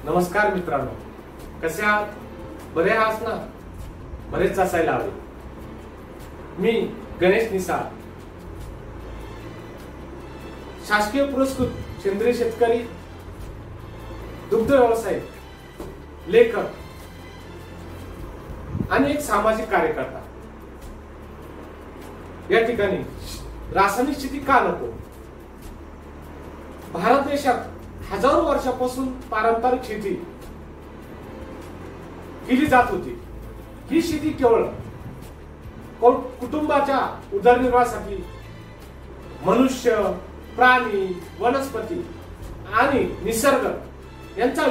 नमस्कार मित्रांनो, कसे आहात? बरे आहात ना? बरेच असायला हवे. मी गणेश निसाळ, शासकीय पुरस्कृत सेंद्रिय शेतकरी, दुग्ध व्यवसाय, लेखक आणि एक सामाजिक कार्यकर्ता. या ठिकाणी रासायनिक शेती का नको? भारत देशात हजारो वर्षापासून पारंपरिक शेती केली जात होती. ही शेती केवळ कुटुंबाच्या उदरनिर्वाहासाठी मनुष्य, प्राणी, वनस्पती आणि निसर्ग यांचा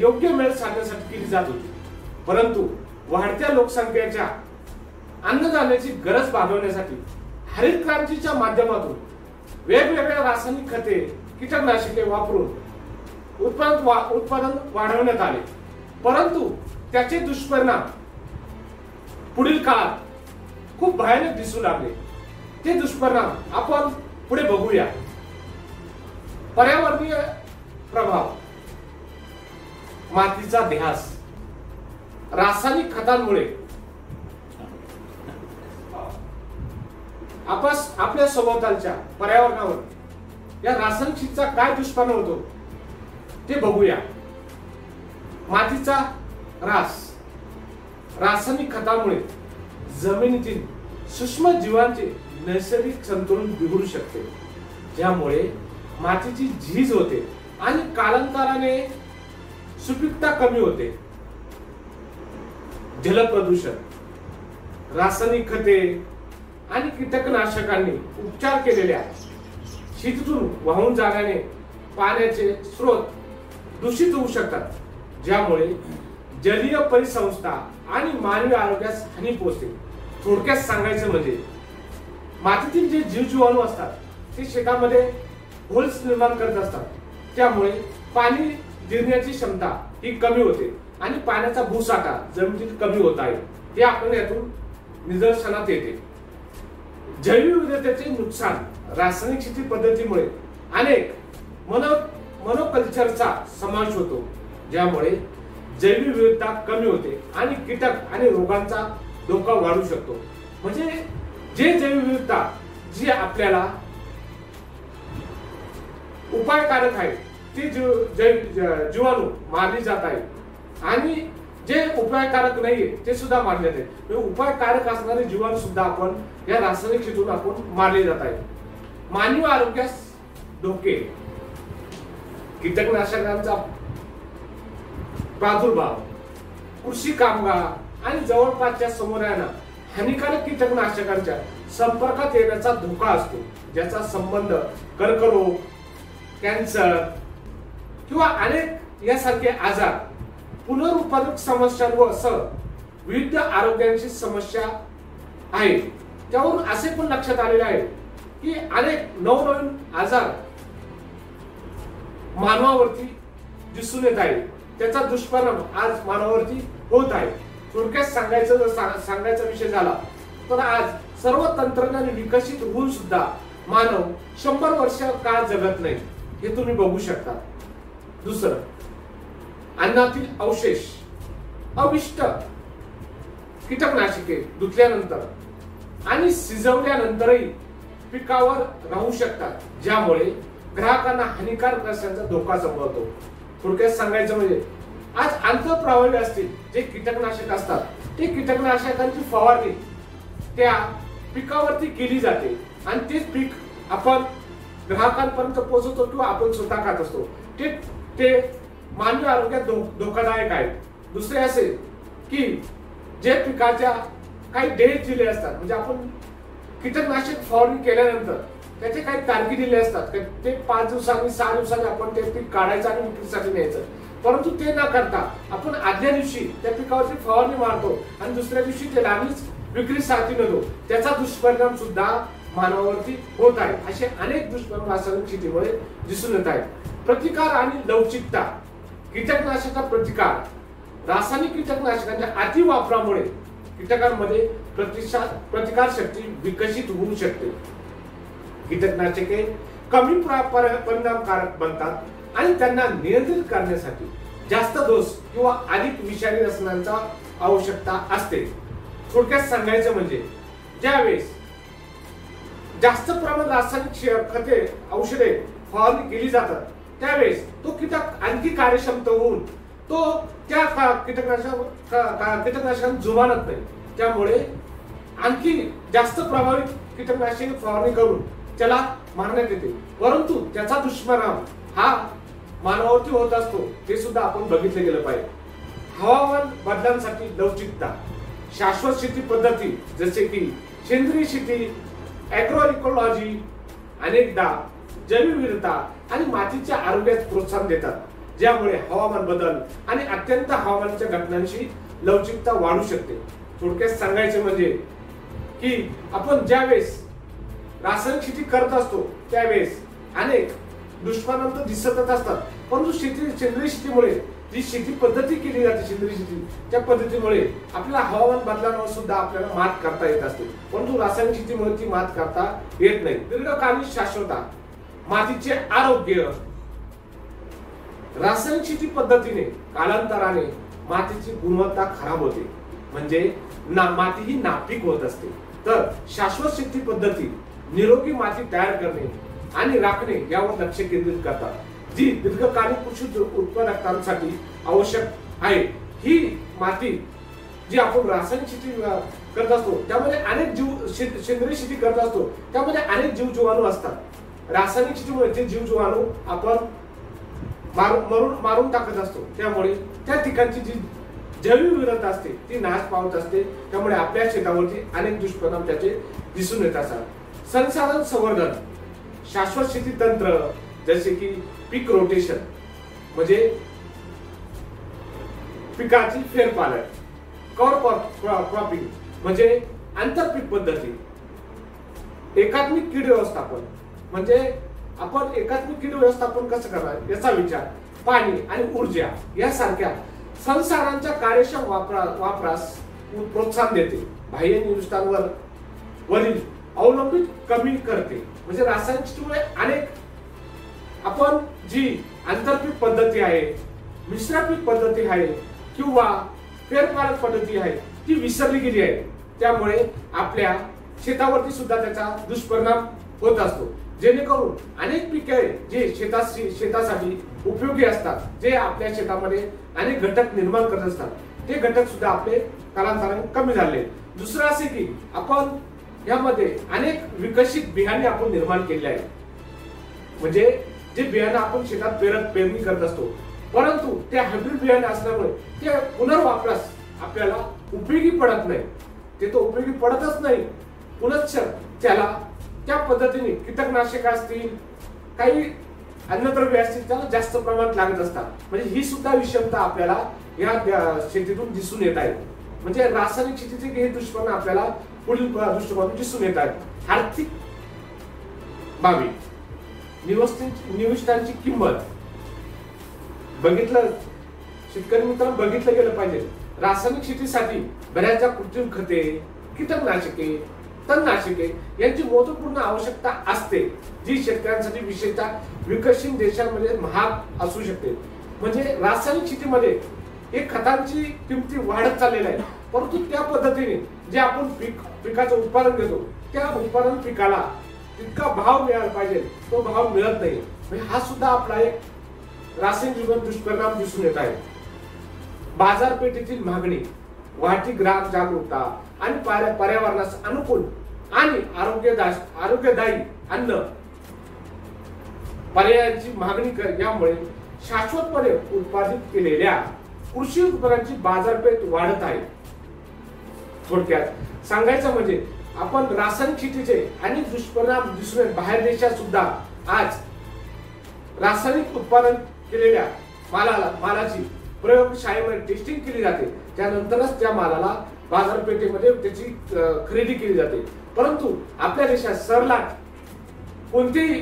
योग्य मेळ साधण्यासाठी केली जात होती. परंतु वाढत्या लोकसंख्येच्या अन्नधान्याची गरज भागवण्यासाठी हरित क्रांतीच्या माध्यमातून वेगवेगळ्या रासायनिक खते, कीटकनाशके वापरून उत्पादन वाढवण्यात आले. परंतु त्याचे दुष्परिणाम पुढील काळात खूप भयानक दिसू लागले. ते दुष्परिणाम आपण पुढे बघूया. पर्यावरणीय प्रभाव, मातीचा ध्यास, रासायनिक खतांमुळे आपल्या सभोवतालच्या पर्यावरणावर या रासायनिक शेतीचा काय दुष्परिणाम होतो ते बघूया. मातीचा ऱ्हास, रासायनिक खतामुळे जमिनीतील सूक्ष्म जीवांचे नैसर्गिक संतुलन बिघडू शकते, ज्यामुळे मातीची झीज होते आणि कालांतराने सुपीकता कमी होते. जलप्रदूषण, रासायनिक खते आणि कीटकनाशकांनी उपचार केलेल्या शेतीतून वाहून जाण्याने पाण्याचे स्रोत दूषित होऊ शकतात, ज्यामुळे जलीय परिसंस्था आणि मानवी आरोग्यास हानी पोहोचते. थोडक्यात सांगायचं म्हणजे मातीतील जे जीवजीवाणू असतात ते शेतामध्ये होल्स निर्माण करत असतात, त्यामुळे पाणी जिरण्याची क्षमता ही कमी होते आणि पाण्याचा भूसाठा जमिनीत कमी होत आहे, हे आपल्याला यातून निदर्शनात येते. जैवविविधतेचे नुकसान, रासायनिक शेती पद्धतीमुळे अनेक मोनोकल्चरचा समावेश होतो, ज्यामुळे जैवविविधता कमी होते आणि कीटक आणि रोगांचा धोका वाढू शकतो. म्हणजे जे जैवविविधता जी आपल्याला उपायकारक आहे ते जीवाणू मारली जात आहे आणि जे उपायकारक नाहीये ते सुद्धा मारले जाते. उपायकारक असणारे जीवाणू सुद्धा आपण या रासायनिक शेतीतून आपण मारले जात आहे. मानवी आरोग्यास धोके, कीटकनाशकांचा प्रादुर्भाव, कृषी कामगार आणि जवळपासच्या समुदायांना हानिकारक कीटकनाशकांच्या संपर्कात येण्याचा धोका असतो, ज्याचा संबंध कर्करोग, कॅन्सर किंवा अनेक यासारखे आजार, पुनरुत्पादक समस्यांसह विविध आरोग्याची समस्या आहे. त्यावरून असे पण लक्षात आलेले आहे की अनेक नवनवीन आजार मानवावरती दिसून येत आहे. त्याचा दुष्परिणाम आज मानवावरती होत आहे. थोडक्यात सांगायचा विषय झाला तर आज सर्व तंत्रज्ञान विकसित होऊन सुद्धा मानव 100 वर्ष काळ जगत नाही, हे तुम्ही बघू शकता. दुसरं, अन्नातील अवशेष, अविष्ट कीटकनाशके धुतल्यानंतर आणि शिजवल्यानंतरही पिकावर राहू शकतात, ज्यामुळे ग्राहकांना हानिकारक रसायनांचा धोका संभवतो. थोडक्यात सांगायचं म्हणजे आज आंतरप्रभावी असतील जे कीटकनाशक असतात ते कीटकनाशकांची फवारणी त्या पिकावरती केली जाते आणि तेच पीक आपण ग्राहकांपर्यंत पोहोचवतो किंवा आपण स्वतः खात असतो. ते मानवी आरोग्यात धोकादायक आहे. दुसरे असे की जे पिकाच्या काही डेट दिले असतात, म्हणजे आपण कीटकनाशक फवारणी केल्यानंतर त्याचे काही तारखे दिले असतात, ते 5 दिवसांनी 6 दिवसांनी आपण ते पीक काढायचं आणि विक्रीसाठी न्यायचं. परंतु ते न करता आपण आदल्या दिवशी त्या पिकावरती फवारणी मारतो आणि दुसऱ्या दिवशी ते लागलीच विक्रीसाठी नेतो. त्याचा दुष्परिणाम सुद्धा मानवावरती होत आहे. असे अनेक दुष्परिणाम रासायनिक शेतीमुळे दिसून येत आहेत. प्रतिकार आणि लवचिकता, कीटकनाशक प्रतिकार, रासायनिक कीटकनाशकांच्या अति वापरामुळे कीटकांमध्ये प्रतिकार शक्ती विकसित होऊ शकते. कीटकनाशके कमी परिणामकारक बनतात आणि त्यांना नियंत्रित करण्यासाठी जास्त डोस किंवा अधिक विषारी रसायनांचा आवश्यकता असते. थोडक्यात सांगायचं म्हणजे ज्यावेळेस जास्त प्रमाणात रासायनिक खते औषधे फवारणी केली जातात त्यावेळेस तो कीटक आणखी कार्यक्षमता होऊन तो त्या कीटकनाशकांना जुमानत नाही. त्यामुळे आणखी जास्त प्रभावित कीटकनाशके फवारणी करून त्याला मारण्यात येते, परंतु त्याचा दुष्परिणाम हा मानवावरती होत असतो हे सुद्धा आपण बघितलं गेलं पाहिजे. हवामान बदलांसाठी लवचिकता, शाश्वत शेती पद्धती जसे की सेंद्रिय शेती, ॲग्रो इकॉलॉजी अनेकदा जैवविविधता आणि मातीच्या आरोग्यास प्रोत्साहन देतात, ज्यामुळे हवामान बदल आणि अत्यंत हवामानाच्या घटनांशी लवचिकता वाढू शकते. थोडक्यात सांगायचे म्हणजे की आपण ज्यावेळेस रासायनिक शेती करत असतो त्यावेळेस अनेक दुष्परिणाम तर दिसतच असतात, परंतु सेंद्रिय शेतीमुळे जी शेती पद्धती केली जाते सेंद्रिय शेती त्या पद्धतीमुळे आपल्याला हवामान बदलांवर सुद्धा आपल्याला मात करता येत असते, परंतु रासायनिक शेतीमुळे ती मात करता येत नाही. दीर्घकालीन शाश्वतता, मातीचे आरोग्य, रासायनिक शेती पद्धतीने कालांतराने मातीची गुणवत्ता खराब होते, म्हणजे माती ही नापीक होत असते. तर शाश्वत शेती पद्धती निरोगी माती तयार करणे आणि राखणे यावर लक्ष केंद्रित करतात, जी दीर्घकालीन कृषी उत्पादकांसाठी आवश्यक आहे. ही माती जी आपण रासायनिक शेती करत असतो त्यामध्ये अनेक सेंद्रिय शेती करत असतो त्यामध्ये अनेक जीवजीवाणू असतात. रासायनिक शेतीमुळे ते जीवजीवाणू आपण मारून टाकत असतो, त्यामुळे त्या ठिकाणची जी जैवविविधता असते ती नाश पावत असते. त्यामुळे आपल्या शेतावरती अनेक दुष्परिणाम त्याचे दिसून येत असतात. संसाधन संवर्धन, शाश्वत शेती तंत्र जसे की पीक रोटेशन म्हणजे पिकाची फेरपालट, कव्हर क्रॉपिंग म्हणजे आंतरपीक पद्धती, एकात्मिक कीड व्यवस्थापन म्हणजे आपण एकात्मिक कीड व्यवस्थापन कसं करणार याचा विचार, पाणी आणि ऊर्जा यासारख्या संसाधनांच्या कार्यक्षम वापरास प्रोत्साहन देते. बाह्य निविष्ठांवर वरील अवलंबित कमी करते. म्हणजे रासायनिक शेतीमुळे अनेक आपण जी आंतरपीक पद्धती आहे, मिश्र पीक पद्धती आहे किंवा फेरपालट पद्धती आहे ती विसरली गेली आहे. त्यामुळे आपल्या शेतावरती सुद्धा त्याचा दुष्परिणाम होत असतो, जेणेकरून अनेक पिके जे शेतासाठी उपयोगी असतात, जे आपल्या शेतामध्ये अनेक घटक निर्माण करत असतात, ते घटक सुद्धा आपले कालांतराने कमी झाले. दुसरं असे की आपण यामध्ये अनेक विकसित बियाणे आपण निर्माण केले आहेत, म्हणजे जे बियाणे आपण शेतात पेरणी करत असतो, परंतु ते हायब्रिड बियाणे असल्यामुळे ते पुनर्वापरास आपल्याला उपयोगी पडत नाही. ते तो उपयोगी पडतच नाही, पुनश्च त्याला त्या पद्धतीने कीटकनाशक असतील काही अन्नद्रव्य असतील त्याला जास्त प्रमाणात लागत असतात. म्हणजे ही सुद्धा विषमता आपल्याला या शेतीतून दिसून येत आहे. म्हणजे रासायनिक शेतीचे हे दुष्परिणाम आपल्याला पुढील दृष्टिकोनातून दिसून येत आहेत. आर्थिक बाबी, निविष्ठांची किंमत बघितलं शेतकरी मित्रांनो बघितलं गेलं पाहिजे. रासायनिक शेतीसाठी बऱ्याचदा कृत्रिम खते, कीटकनाशके, तणनाशके यांची महत्त्वपूर्ण आवश्यकता असते, जी शेतकऱ्यांसाठी विशेषतः विकसित देशांमध्ये महाग असू शकते. म्हणजे रासायनिक शेतीमध्ये एक खतांची किमती वाढत चाललेल्या आहे, परंतु त्या पद्धतीने जे आपण पिकाचं उत्पादन घेतो त्या उत्पादन पिकाला तितका भाव मिळाला पाहिजे तो भाव मिळत नाही. म्हणजे हा सुद्धा आपला एक रासायनिक दुष्परिणाम दिसून येत आहे. बाजारपेठेतील मागणी, वाढती ग्राहक जागरूकता आणि पर्यावरणास अनुकूल आणि आरोग्यदायी अन्न पर्यायांची मागणी यामुळे शाश्वतपणे उत्पादित केलेल्या कृषी उत्पादनांची बाजारपेठ वाढत आहे. थोडक्यात सांगायचं म्हणजे आपण रासायनिक शेतीचे अनेक दुष्परिणाम दिसून येत. बाहेर देशात सुद्धा आज रासायनिक उत्पादन केलेल्या मालाची प्रयोगशाळेमध्ये टेस्टिंग केली जाते, त्यानंतरच त्या मालाला बाजारपेठेमध्ये त्याची खरेदी केली जाते. परंतु आपल्या देशात सरलाट कोणतीही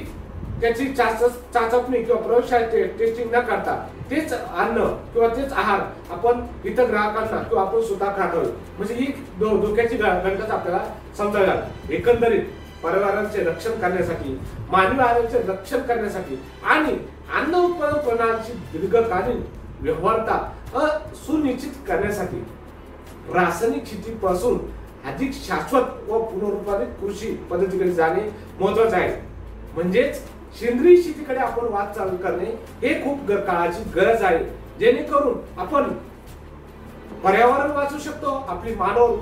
त्याची चाचपणी किंवा प्रयोगशाळेत टेस्टिंग न करता तेच अन्न किंवा तेच आहार आपण इतर ग्राहकांना किंवा आपण स्वतः खातोय. म्हणजे ही धोक्याची घटना आपल्याला समजायला लागते. एकंदरीत पर्यावरणाचे रक्षण करण्यासाठी, मानवी आरोग्याचे रक्षण करण्यासाठी आणि अन्न उत्पादन प्रणालीची दीर्घकालीन व्यवहारता सुनिश्चित करण्यासाठी रासायनिक शेतीपासून अधिक शाश्वत व पुनरुत्पादित कृषी पद्धतीकडे जाणे महत्वाचे आहे. म्हणजेच सेंद्रिय शेतीकडे आपण वाटचाल करणे हे खूप काळाची गरज आहे, जेणेकरून आपण पर्यावरण वाचू शकतो, आपली मानव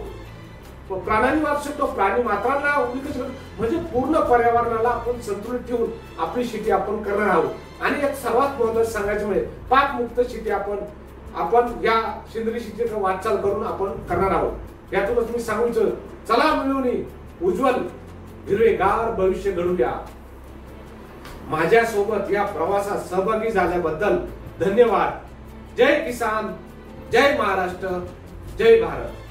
प्राणी वाचू शकतो, प्राणी मात्रांना विकसित म्हणजे पूर्ण पर्यावरणाला आपण संतुलित ठेवून आपली शेती आपण करणार आहोत. आणि एक सर्वात महत्त्वाचं सांगायचं म्हणजे पाकमुक्त शेती आपण या सेंद्रिय शेतीचा वाटचाल करून आपण करणार आहोत. यातूनच मी सांगू इच्छितो, चला मिळून उज्ज्वल हिरवेगार भविष्य घडूया. माझ्या सोबत या प्रवासात सहभागी झाल्याबद्दल धन्यवाद. जय किसान, जय महाराष्ट्र, जय भारत.